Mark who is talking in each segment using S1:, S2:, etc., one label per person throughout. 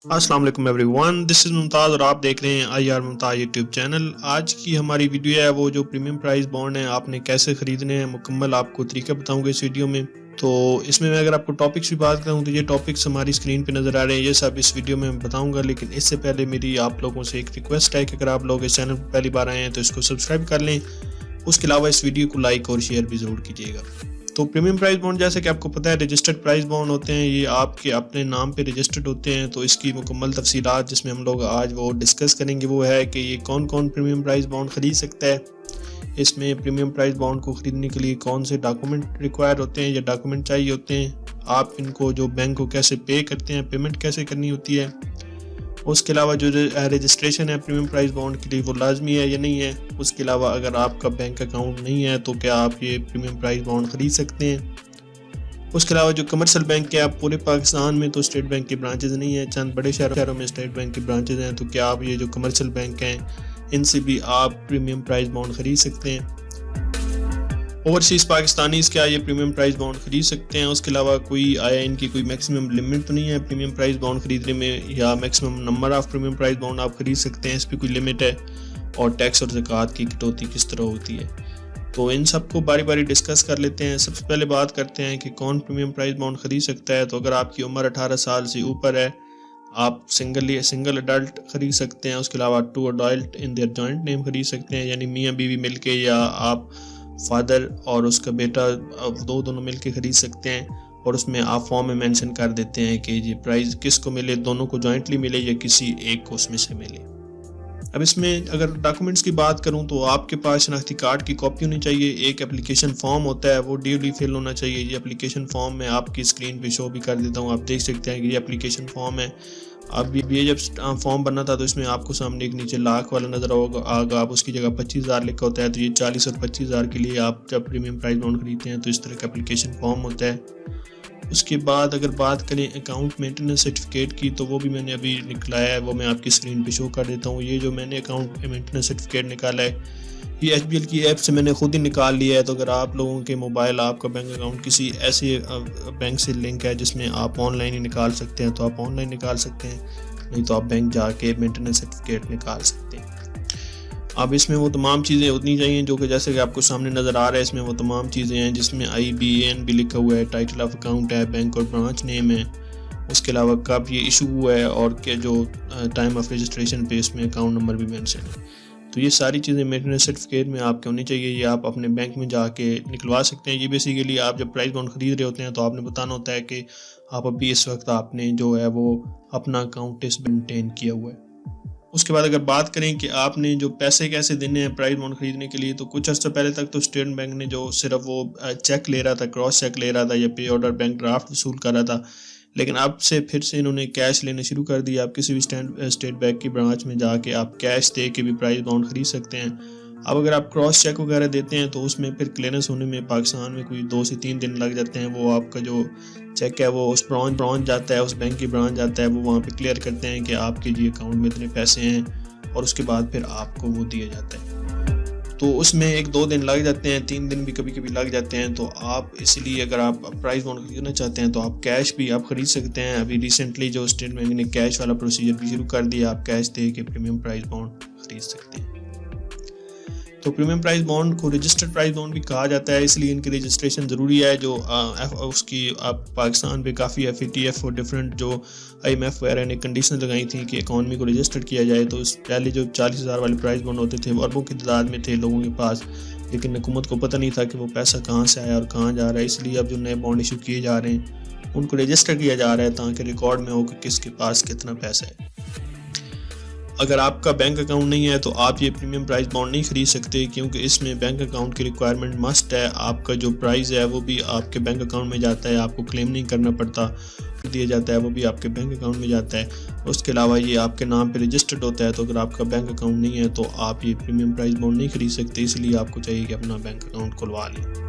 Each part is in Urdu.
S1: السلام علیکم ایوری ون، دس از ممتاز اور آپ دیکھ رہے ہیں I R Mumtaz YouTube channel. آج کی ہماری ویڈیو ہے وہ جو پریمیم پرائز بانڈ ہیں آپ نے کیسے خریدنے ہیں، مکمل آپ کو طریقہ بتاؤں گا اس ویڈیو میں۔ تو اس میں اگر آپ کو ٹاپکس بھی بات کروں تو یہ ٹاپکس ہماری اسکرین پہ نظر آ رہے ہیں، یہ سب اس ویڈیو میں بتاؤں گا۔ لیکن اس سے پہلے میری آپ لوگوں سے ایک ریکویسٹ ہے کہ اگر آپ لوگ اس چینل پر پہلی بار آئے ہیں تو اس کو سبسکرائب کر لیں، اس کے علاوہ اس ویڈیو کو لائک اور شیئر بھی ضرور کیجیے گا۔ تو پریمیم پرائز بانڈ جیسے کہ آپ کو پتہ ہے رجسٹرڈ پرائز بانڈ ہوتے ہیں، یہ آپ کے اپنے نام پہ رجسٹرڈ ہوتے ہیں۔ تو اس کی مکمل تفصیلات جس میں ہم لوگ آج وہ ڈسکس کریں گے وہ ہے کہ یہ کون کون پریمیم پرائز بانڈ خرید سکتا ہے، اس میں پریمیم پرائز بانڈ کو خریدنے کے لیے کون سے ڈاکومنٹ ریکوائر ہوتے ہیں یا ڈاکومنٹ چاہیے ہوتے ہیں، آپ ان کو جو بینک کو کیسے پے کرتے ہیں، پیمنٹ کیسے کرنی ہوتی ہے، اس کے علاوہ جو رجسٹریشن ہے پریمیم پرائز بانڈ کے لیے وہ لازمی ہے یا نہیں ہے، اس کے علاوہ اگر آپ کا بینک اکاؤنٹ نہیں ہے تو کیا آپ یہ پریمیم پرائز بانڈ خرید سکتے ہیں۔ اس کے علاوہ جو کمرشل بینک ہے، آپ پورے پاکستان میں تو اسٹیٹ بینک کے برانچز نہیں ہیں، چند بڑے شہروں میں اسٹیٹ بینک کے برانچز ہیں، تو کیا آپ یہ جو کمرشل بینک ہیں ان سے بھی آپ پریمیم پرائز بانڈ خرید سکتے ہیں۔ اوورسیز پاکستانیز کیا یہ پریمیم پرائز بانڈ خرید سکتے ہیں، اس کے علاوہ آیا ان کی کوئی میکسیمم لمٹ تو نہیں ہے پریمیم پرائز بانڈ خریدنے میں، یا maximum number of premium prize bond آپ خرید سکتے ہیں، اس پہ کوئی لمٹ ہے، اور ٹیکس اور زکوٰۃ کی کٹوتی کس طرح ہوتی ہے۔ تو ان سب کو باری باری ڈسکس کر لیتے ہیں۔ سب سے پہلے بات کرتے ہیں کہ کون پریمیم پرائز بانڈ خرید سکتا ہے۔ تو اگر آپ کی عمر 18 سال سے اوپر ہے، آپ سنگل اڈلٹ خرید سکتے ہیں، اس کے علاوہ 2 اڈلٹ ان دیئر جوائنٹ نیم خرید سکتے ہیں، یعنی میاں بیوی مل کے، یا آپ فادر اور اس کا بیٹا دونوں مل کے خرید سکتے ہیں، اور اس میں آپ فارم میں مینشن کر دیتے ہیں کہ یہ پرائز کس کو ملے، دونوں کو جوائنٹلی ملے یا کسی ایک کو اس میں سے ملے۔ اب اس میں اگر ڈاکومنٹس کی بات کروں تو آپ کے پاس شناختی کارڈ کی کاپی ہونی چاہیے، ایک اپلیکیشن فارم ہوتا ہے وہ ڈیولی فل ہونا چاہیے۔ یہ اپلیکیشن فارم میں آپ کی اسکرین پہ شو بھی کر دیتا ہوں، آپ دیکھ سکتے ہیں کہ یہ اپلیکیشن فارم ہے۔ اب یہ جب فارم بننا تھا تو اس میں آپ کو سامنے ایک نیچے لاکھ والا نظر آگا، آپ اس کی جگہ 25,000 لکھا ہوتا ہے، تو یہ 40 اور 25,000 کے لیے آپ جب پریمیم پرائز بانڈ خریدتے ہیں تو اس طرح کا اپلیکیشن فارم ہوتا ہے۔ اس کے بعد اگر بات کریں اکاؤنٹ مینٹیننس سرٹیفکیٹ کی تو وہ بھی میں نے ابھی نکلایا ہے، وہ میں آپ کی اسکرین پہ شو کر دیتا ہوں۔ یہ جو میں نے اکاؤنٹ مینٹیننس سرٹیفکیٹ نکالا ہے یہ ایچ بی ایل کی ایپ سے میں نے خود ہی نکال لیا ہے۔ تو اگر آپ لوگوں کے موبائل آپ کا بینک اکاؤنٹ کسی ایسے بینک سے لنک ہے جس میں آپ آن لائن ہی نکال سکتے ہیں تو آپ آن لائن نکال سکتے ہیں، نہیں تو آپ بینک جا کے مینٹیننس سرٹیفکیٹ نکال سکتے ہیں۔ اب اس میں وہ تمام چیزیں اتنی چاہیے جو کہ جیسے کہ آپ کو سامنے نظر آ رہا ہے، اس میں وہ تمام چیزیں ہیں جس میں IBAN بھی لکھا ہوا ہے، ٹائٹل آف اکاؤنٹ ہے، بینک اور برانچ نیم ہے، اس کے علاوہ کب یہ ایشو ہوا ہے، اور کہ جو ٹائم آف رجسٹریشن پہ اس میں اکاؤنٹ نمبر بھی مینشن ہے۔ تو یہ ساری چیزیں مینٹیننس سرٹیفکیٹ میں آپ کے ہونی چاہیے، یہ آپ اپنے بینک میں جا کے نکلوا سکتے ہیں۔ یہ بیسیکلی آپ جب پرائز بانڈ خرید رہے ہوتے ہیں تو آپ نے بتانا ہوتا ہے کہ آپ ابھی اس وقت آپ نے جو ہے وہ اپنا اکاؤنٹ مینٹین کیا ہوا ہے۔ اس کے بعد اگر بات کریں کہ آپ نے جو پیسے کیسے دینے ہیں پرائز بانڈ خریدنے کے لیے، تو کچھ عرصہ پہلے تک تو اسٹیٹ بینک نے جو صرف وہ چیک لے رہا تھا، کراس چیک لے رہا تھا یا پے آرڈر بینک ڈرافٹ وصول کر رہا تھا، لیکن اب سے پھر سے انہوں نے کیش لینا شروع کر دیا۔ آپ کسی بھی اسٹیٹ بینک کی برانچ میں جا کے آپ کیش دے کے بھی پرائز بانڈ خرید سکتے ہیں۔ اب اگر آپ کراس چیک وغیرہ دیتے ہیں تو اس میں پھر کلیئرنس ہونے میں پاکستان میں کوئی 2 سے 3 دن لگ جاتے ہیں۔ وہ آپ کا جو چیک ہے وہ اس برانچ جاتا ہے، اس بینک کی برانچ جاتا ہے، وہ وہاں پہ کلیئر کرتے ہیں کہ آپ کے جی اکاؤنٹ میں اتنے پیسے ہیں، اور اس کے بعد پھر آپ کو وہ دیا جاتا ہے۔ تو اس میں 1-2 دن لگ جاتے ہیں، 3 دن بھی کبھی کبھی لگ جاتے ہیں۔ تو آپ اس لیے اگر آپ پرائز بانڈ خریدنا چاہتے ہیں تو آپ کیش بھی آپ خرید سکتے ہیں۔ ابھی ریسنٹلی جو اسٹیٹ بینک نے کیش والا پروسیجر بھی شروع کر دیا، آپ کیش دے کے پریمیم پرائز بانڈ خرید سکتے ہیں۔ تو پریمیم پرائز بانڈ کو رجسٹرڈ پرائز بانڈ بھی کہا جاتا ہے، اس لیے ان کی رجسٹریشن ضروری ہے۔ جو اس کی آپ پاکستان پہ کافی FATF اور ڈفرینٹ جو IMF وغیرہ نے کنڈیشن لگائی تھیں کہ اکانومی کو رجسٹرڈ کیا جائے۔ تو اس پہلے جو 40,000 والے پرائز بانڈ ہوتے تھے وہ اربوں کی تعداد میں تھے لوگوں کے پاس، لیکن حکومت کو پتہ نہیں تھا کہ وہ پیسہ کہاں سے آیا اور کہاں جا رہا ہے، اس لیے اب جو نئے بانڈ ایشو کیے جا رہے ہیں ان کو رجسٹر کیا جا رہا ہے تاکہ ریکارڈ میں ہو کہ کس کے پاس کتنا پیسہ ہے۔ اگر آپ کا بینک اکاؤنٹ نہیں ہے تو آپ یہ پریمیم پرائز بانڈ نہیں خرید سکتے، کیونکہ اس میں بینک اکاؤنٹ کی ریکوائرمنٹ مسٹ ہے۔ آپ کا جو پرائز ہے وہ بھی آپ کے بینک اکاؤنٹ میں جاتا ہے، آپ کو کلیم نہیں کرنا پڑتا، دیا جاتا ہے وہ بھی آپ کے بینک اکاؤنٹ میں جاتا ہے۔ اس کے علاوہ یہ آپ کے نام پہ رجسٹرڈ ہوتا ہے، تو اگر آپ کا بینک اکاؤنٹ نہیں ہے تو آپ یہ پریمیم پرائز بانڈ نہیں خرید سکتے، اس لیے آپ کو چاہیے کہ اپنا بینک اکاؤنٹ کھلوا لیں۔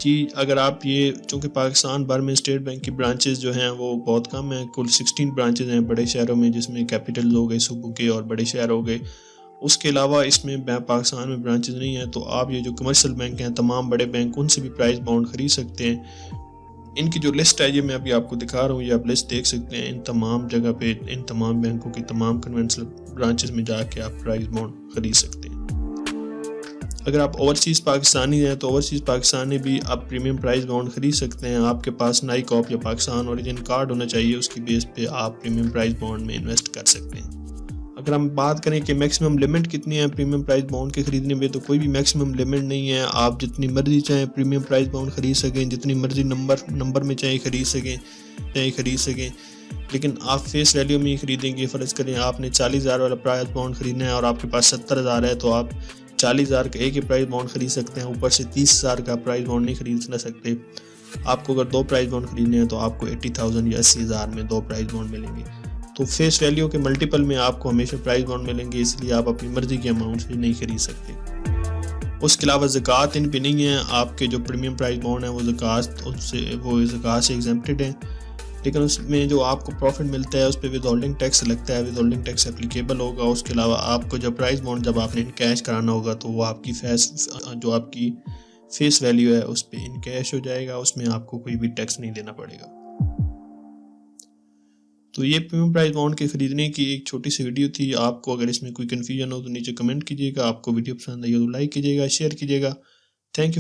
S1: جی اگر آپ یہ چونکہ پاکستان بھر میں اسٹیٹ بینک کی برانچز جو ہیں وہ بہت کم ہیں، کل 16 برانچز ہیں بڑے شہروں میں، جس میں کیپٹل ہو گئے صوبوں کے اور بڑے شہر ہو گئے۔ اس کے علاوہ اس میں پاکستان میں برانچز نہیں ہیں، تو آپ یہ جو کمرشل بینک ہیں تمام بڑے بینک ان سے بھی پرائز بانڈ خرید سکتے ہیں۔ ان کی جو لسٹ ہے یہ میں ابھی آپ کو دکھا رہا ہوں، یہ آپ لسٹ دیکھ سکتے ہیں۔ ان تمام جگہ پہ، ان تمام بینکوں کی تمام کنونشنل برانچز میں جا کے آپ پرائز بانڈ خرید سکتے ہیں۔ اگر آپ اوورسیز پاکستانی ہیں تو اوورسیز پاکستانی بھی آپ پریمیم پرائز بانڈ خرید سکتے ہیں۔ آپ کے پاس نائی کاپ یا پاکستان اوریجن کارڈ ہونا چاہیے، اس کی بیس پہ آپ پریمیم پرائز بانڈ میں انویسٹ کر سکتے ہیں۔ اگر ہم بات کریں کہ میکسیمم لمٹ کتنی ہے پریمیم پرائز بانڈ کے خریدنے میں، تو کوئی بھی میکسیمم لمٹ نہیں ہے۔ آپ جتنی مرضی چاہیں پریمیم پرائز بانڈ خرید سکیں، جتنی مرضی نمبر میں چاہیں خرید سکیں، لیکن آپ فیس ویلیو میں ہی خریدیں گے۔ فرض کریں آپ نے 40,000 والا پرائز بانڈ خریدنا ہے اور آپ کے پاس 70,000 ہے، تو آپ 40,000 کا ایک ہی پرائز بانڈ خرید سکتے ہیں، اوپر سے 30,000 کا پرائز بانڈ نہیں خرید سکتے۔ آپ کو اگر 2 پرائز بانڈ خریدنے ہیں تو آپ کو 80,000 یا 80,000 میں 2 پرائز بانڈ ملیں گے۔ تو فیس ویلیو کے ملٹیپل میں آپ کو ہمیشہ پرائز بانڈ ملیں گے، اس لیے آپ اپنی مرضی کے اماؤنٹ سے نہیں خرید سکتے۔ اس کے علاوہ زکوٰۃ ان پہ نہیں ہے۔ آپ کے جو پریمیم پرائز بانڈ ہیں وہ زکوٰۃ سے ایگزمپٹڈ ہیں، لیکن اس میں جو آپ کو پروفٹ ملتا ہے اس پہ ود ہولڈنگ ٹیکس لگتا ہے، ود ہولڈنگ ٹیکس اپلیکیبل ہوگا۔ اس کے علاوہ آپ کو جب پرائز بانڈ جب آپ نے ان کیش کرانا ہوگا تو وہ آپ کی فیس ویلیو ہے اس پہ ان کیش ہو جائے گا، اس میں آپ کو کوئی بھی ٹیکس نہیں دینا پڑے گا۔ تو یہ پریمیم پرائز بانڈ کے خریدنے کی ایک چھوٹی سی ویڈیو تھی۔ آپ کو اگر اس میں کوئی کنفیوژن ہو تو نیچے کمنٹ کیجیے گا۔ آپ کو ویڈیو پسند آئی ہو تو لائک کیجیے گا، شیئر کیجیے گا۔ Thank you